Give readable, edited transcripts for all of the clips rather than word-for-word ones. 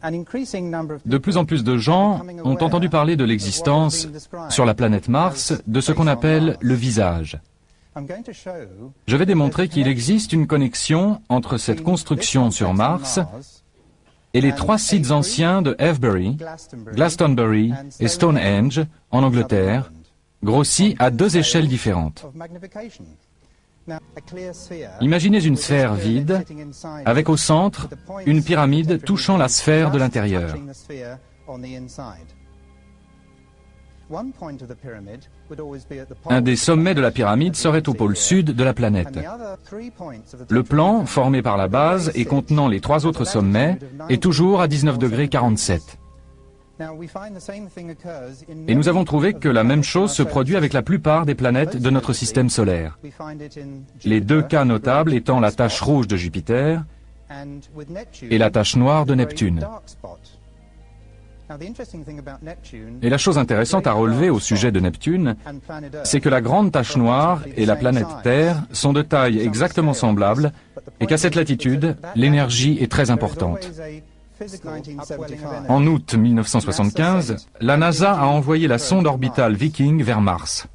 De plus en plus de gens ont entendu parler de l'existence, sur la planète Mars, de ce qu'on appelle le visage. Je vais démontrer qu'il existe une connexion entre cette construction sur Mars et les 3 sites anciens de Avebury, Glastonbury et Stonehenge, en Angleterre, grossis à 2 échelles différentes. Imaginez une sphère vide, avec au centre une pyramide touchant la sphère de l'intérieur. Un des sommets de la pyramide serait au pôle sud de la planète. Le plan, formé par la base et contenant les 3 autres sommets, est toujours à 19 degrés 47. Et nous avons trouvé que la même chose se produit avec la plupart des planètes de notre système solaire. Les 2 cas notables étant la tache rouge de Jupiter et la tache noire de Neptune. Et la chose intéressante à relever au sujet de Neptune, c'est que la grande tache noire et la planète Terre sont de taille exactement semblable et qu'à cette latitude, l'énergie est très importante. En août 1975, la NASA a envoyé la sonde orbitale Viking vers Mars.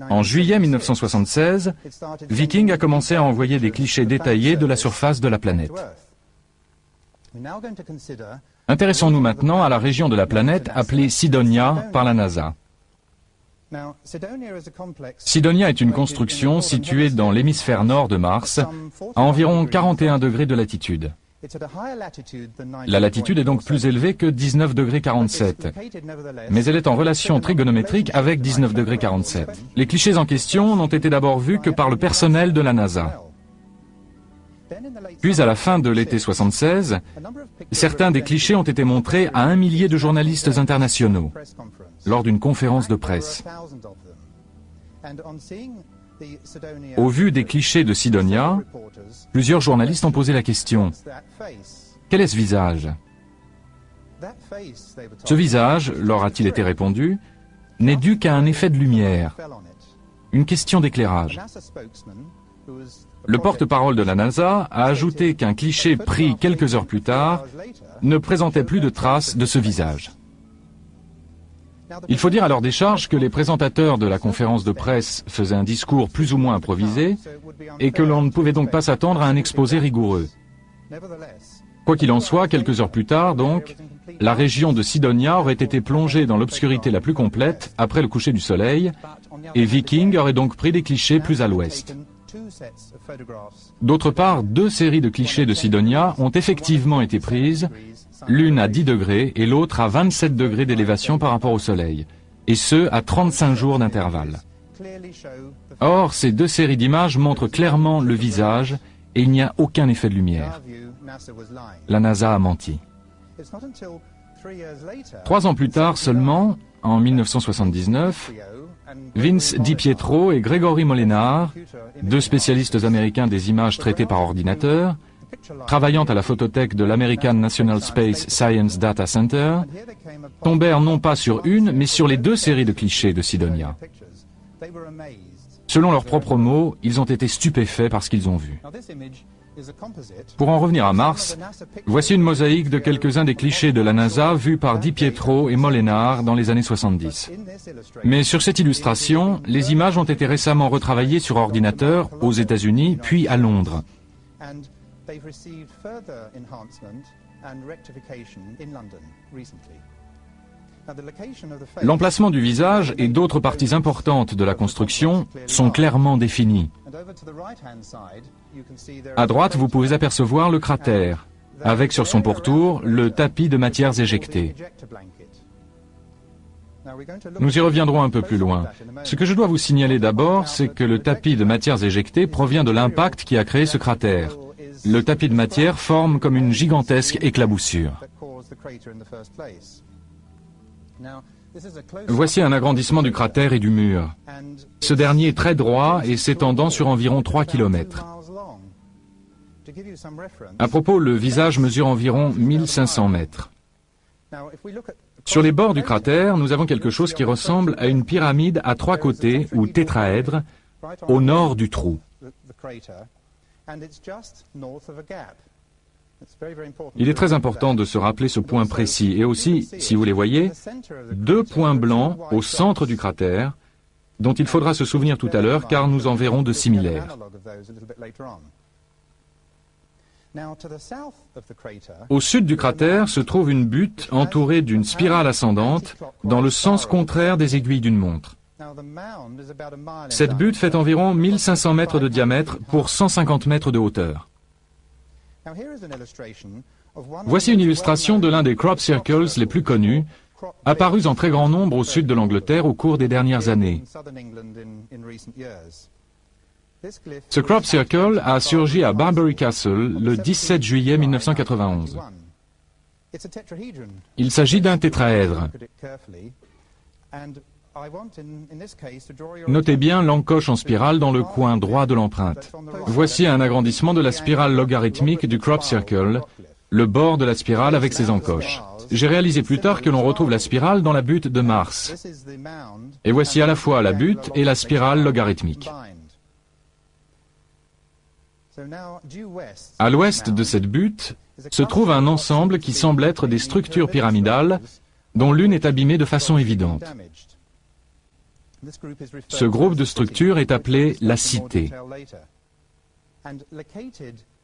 En juillet 1976, Viking a commencé à envoyer des clichés détaillés de la surface de la planète. Intéressons-nous maintenant à la région de la planète appelée Cydonia par la NASA. Cydonia est une construction située dans l'hémisphère nord de Mars, à environ 41 degrés de latitude. La latitude est donc plus élevée que 19 degrés 47, mais elle est en relation trigonométrique avec 19 degrés 47. Les clichés en question n'ont été d'abord vus que par le personnel de la NASA. Puis à la fin de l'été 76, certains des clichés ont été montrés à 1 millier de journalistes internationaux lors d'une conférence de presse. Au vu des clichés de Cydonia, plusieurs journalistes ont posé la question: quel est ce visage? Ce visage, leur a-t-il été répondu, n'est dû qu'à un effet de lumière, une question d'éclairage. Le porte-parole de la NASA a ajouté qu'un cliché pris quelques heures plus tard ne présentait plus de traces de ce visage. Il faut dire à leur décharge que les présentateurs de la conférence de presse faisaient un discours plus ou moins improvisé et que l'on ne pouvait donc pas s'attendre à un exposé rigoureux. Quoi qu'il en soit, quelques heures plus tard, donc, la région de Cydonia aurait été plongée dans l'obscurité la plus complète après le coucher du soleil et Viking aurait donc pris des clichés plus à l'ouest. D'autre part, 2 séries de clichés de Cydonia ont effectivement été prises, l'une à 10 degrés et l'autre à 27 degrés d'élévation par rapport au Soleil, et ce, à 35 jours d'intervalle. Or, ces 2 séries d'images montrent clairement le visage et il n'y a aucun effet de lumière. La NASA a menti. 3 ans plus tard seulement, en 1979, Vince DiPietro et Gregory Molenar, 2 spécialistes américains des images traitées par ordinateur, travaillant à la photothèque de l'American National Space Science Data Center, tombèrent non pas sur une, mais sur les 2 séries de clichés de Cydonia. Selon leurs propres mots, ils ont été stupéfaits par ce qu'ils ont vu. Pour en revenir à Mars, voici une mosaïque de quelques-uns des clichés de la NASA vus par DiPietro et Molenar dans les années 70. Mais sur cette illustration, les images ont été récemment retravaillées sur ordinateur aux États-Unis, puis à Londres. L'emplacement du visage et d'autres parties importantes de la construction sont clairement définis. À droite, vous pouvez apercevoir le cratère, avec sur son pourtour le tapis de matières éjectées. Nous y reviendrons un peu plus loin. Ce que je dois vous signaler d'abord, c'est que le tapis de matières éjectées provient de l'impact qui a créé ce cratère. Le tapis de matière forme comme une gigantesque éclaboussure. Voici un agrandissement du cratère et du mur. Ce dernier est très droit et s'étendant sur environ 3 km. À propos, le visage mesure environ 1500 mètres. Sur les bords du cratère, nous avons quelque chose qui ressemble à une pyramide à 3 côtés, ou tétraèdre, au nord du trou. Il est très important de se rappeler ce point précis, et aussi, si vous les voyez, deux points blancs au centre du cratère, dont il faudra se souvenir tout à l'heure, car nous en verrons de similaires. Au sud du cratère se trouve une butte entourée d'une spirale ascendante dans le sens contraire des aiguilles d'une montre. Cette butte fait environ 1500 mètres de diamètre pour 150 mètres de hauteur. Voici une illustration de l'un des crop circles les plus connus, apparus en très grand nombre au sud de l'Angleterre au cours des dernières années. Ce crop circle a surgi à Barbury Castle le 17 juillet 1991. Il s'agit d'un tétraèdre. Notez bien l'encoche en spirale dans le coin droit de l'empreinte. Voici un agrandissement de la spirale logarithmique du crop circle, le bord de la spirale avec ses encoches. J'ai réalisé plus tard que l'on retrouve la spirale dans la butte de Mars. Et voici à la fois la butte et la spirale logarithmique. À l'ouest de cette butte se trouve un ensemble qui semble être des structures pyramidales dont l'une est abîmée de façon évidente. Ce groupe de structures est appelé la cité.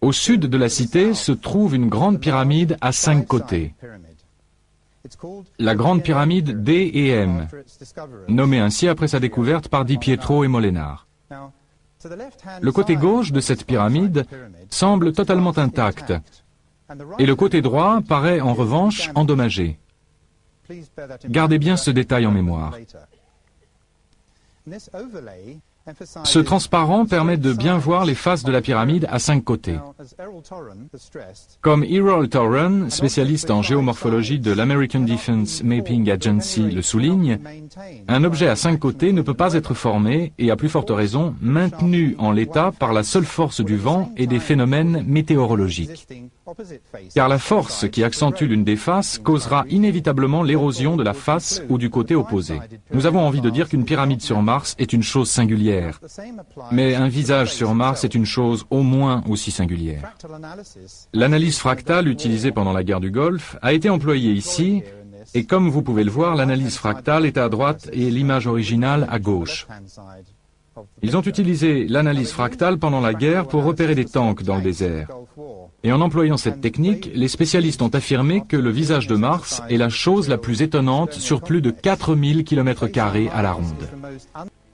Au sud de la cité se trouve une grande pyramide à 5 côtés. La grande pyramide D et M, nommée ainsi après sa découverte par Di Pietro et Molenar. Le côté gauche de cette pyramide semble totalement intact, et le côté droit paraît en revanche endommagé. Gardez bien ce détail en mémoire. Ce transparent permet de bien voir les faces de la pyramide à 5 côtés. Comme Errol Torren, spécialiste en géomorphologie de l'American Defense Mapping Agency, le souligne, un objet à 5 côtés ne peut pas être formé et à plus forte raison maintenu en l'état par la seule force du vent et des phénomènes météorologiques. Car la force qui accentue l'une des faces causera inévitablement l'érosion de la face ou du côté opposé. Nous avons envie de dire qu'une pyramide sur Mars est une chose singulière. Mais un visage sur Mars est une chose au moins aussi singulière. L'analyse fractale utilisée pendant la guerre du Golfe a été employée ici, et comme vous pouvez le voir, l'analyse fractale est à droite et l'image originale à gauche. Ils ont utilisé l'analyse fractale pendant la guerre pour repérer des tanks dans le désert. Et en employant cette technique, les spécialistes ont affirmé que le visage de Mars est la chose la plus étonnante sur plus de 4000 km² à la ronde.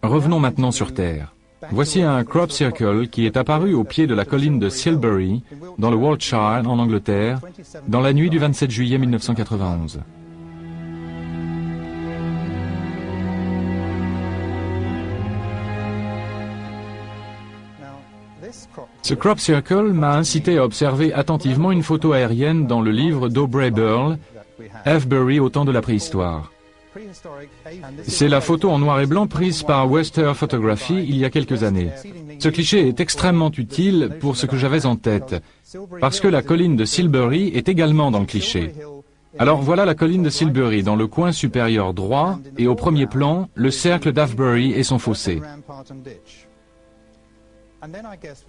Revenons maintenant sur Terre. Voici un crop circle qui est apparu au pied de la colline de Silbury, dans le Wiltshire, en Angleterre, dans la nuit du 27 juillet 1991. Ce crop circle m'a incité à observer attentivement une photo aérienne dans le livre d'Aubrey Burle, Avebury au temps de la préhistoire. C'est la photo en noir et blanc prise par Wester Photography il y a quelques années. Ce cliché est extrêmement utile pour ce que j'avais en tête, parce que la colline de Silbury est également dans le cliché. Alors voilà la colline de Silbury dans le coin supérieur droit, et au premier plan, le cercle d'Avebury et son fossé.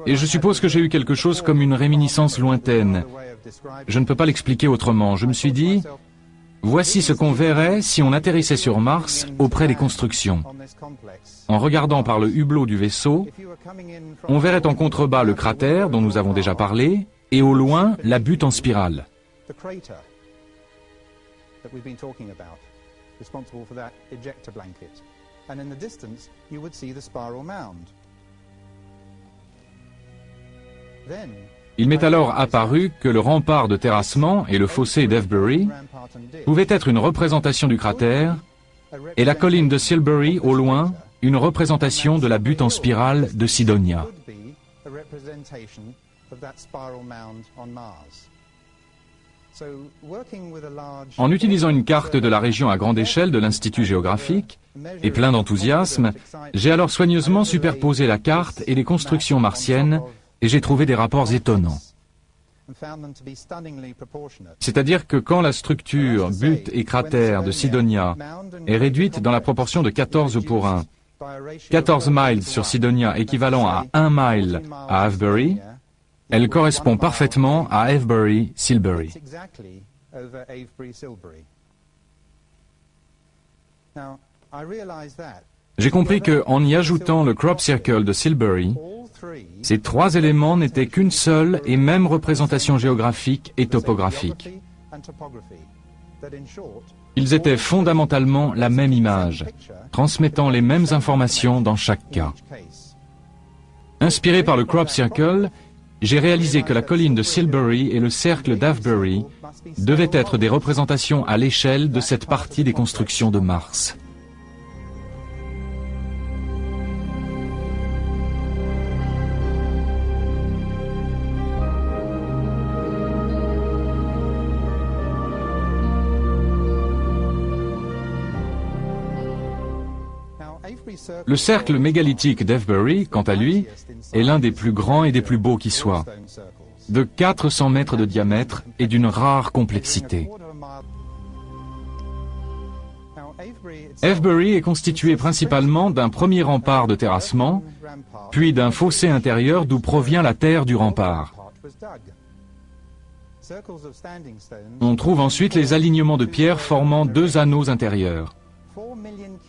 Et je suppose que j'ai eu quelque chose comme une réminiscence lointaine. Je ne peux pas l'expliquer autrement. Je me suis dit, voici ce qu'on verrait si on atterrissait sur Mars auprès des constructions. En regardant par le hublot du vaisseau, on verrait en contrebas le cratère dont nous avons déjà parlé, et au loin, la butte en spirale. Il m'est alors apparu que le rempart de terrassement et le fossé d'Avebury pouvaient être une représentation du cratère et la colline de Silbury, au loin, une représentation de la butte en spirale de Sidonia. En utilisant une carte de la région à grande échelle de l'Institut géographique, et plein d'enthousiasme, j'ai alors soigneusement superposé la carte et les constructions martiennes, et j'ai trouvé des rapports étonnants. C'est-à-dire que quand la structure, butte et cratère de Sidonia est réduite dans la proportion de 14 pour 1, 14 miles sur Sidonia équivalent à 1 mile à Avebury, Elle correspond parfaitement à Avebury-Silbury. J'ai compris qu'en y ajoutant le crop circle de Silbury, ces trois éléments n'étaient qu'une seule et même représentation géographique et topographique. Ils étaient fondamentalement la même image, transmettant les mêmes informations dans chaque cas. Inspiré par le crop circle, j'ai réalisé que la colline de Silbury et le cercle d'Avebury devaient être des représentations à l'échelle de cette partie des constructions de Mars. Le cercle mégalithique d'Avebury, quant à lui, est l'un des plus grands et des plus beaux qui soient, de 400 mètres de diamètre et d'une rare complexité. Avebury est constitué principalement d'un premier rempart de terrassement, puis d'un fossé intérieur d'où provient la terre du rempart. On trouve ensuite les alignements de pierres formant deux anneaux intérieurs.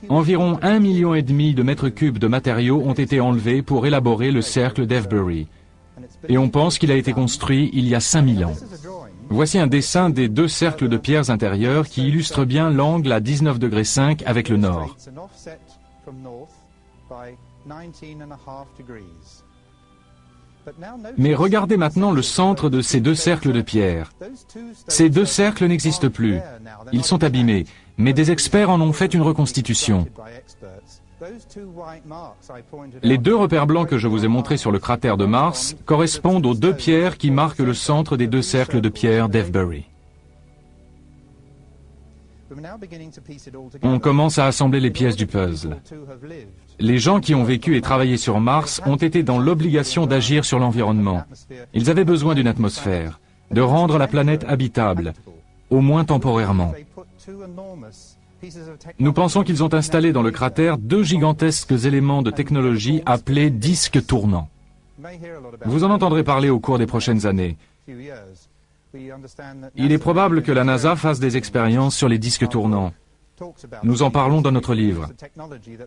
Environ 1,5 million de mètres cubes de matériaux ont été enlevés pour élaborer le cercle d'Avebury. Et on pense qu'il a été construit il y a 5000 ans. Voici un dessin des deux cercles de pierres intérieures qui illustre bien l'angle à 19,5 degrés avec le nord. Mais regardez maintenant le centre de ces deux cercles de pierre. Ces deux cercles n'existent plus. Ils sont abîmés, mais des experts en ont fait une reconstitution. Les deux repères blancs que je vous ai montrés sur le cratère de Mars correspondent aux deux pierres qui marquent le centre des deux cercles de pierre d'Avebury. On commence à assembler les pièces du puzzle. Les gens qui ont vécu et travaillé sur Mars ont été dans l'obligation d'agir sur l'environnement. Ils avaient besoin d'une atmosphère, de rendre la planète habitable, au moins temporairement. Nous pensons qu'ils ont installé dans le cratère deux gigantesques éléments de technologie appelés disques tournants. Vous en entendrez parler au cours des prochaines années. Il est probable que la NASA fasse des expériences sur les disques tournants. Nous en parlons dans notre livre.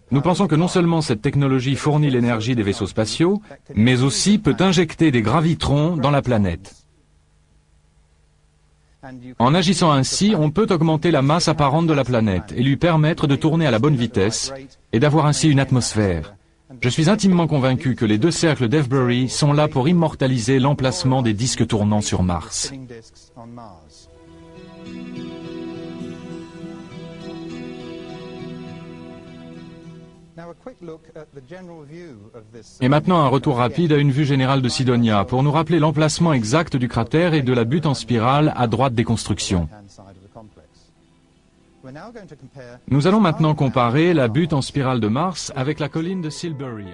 Nous pensons que non seulement cette technologie fournit l'énergie des vaisseaux spatiaux, mais aussi peut injecter des gravitrons dans la planète. En agissant ainsi, on peut augmenter la masse apparente de la planète et lui permettre de tourner à la bonne vitesse et d'avoir ainsi une atmosphère. Je suis intimement convaincu que les deux cercles d'Avebury sont là pour immortaliser l'emplacement des disques tournants sur Mars. Et maintenant un retour rapide à une vue générale de Cydonia pour nous rappeler l'emplacement exact du cratère et de la butte en spirale à droite des constructions. Nous allons maintenant comparer la butte en spirale de Mars avec la colline de Silbury.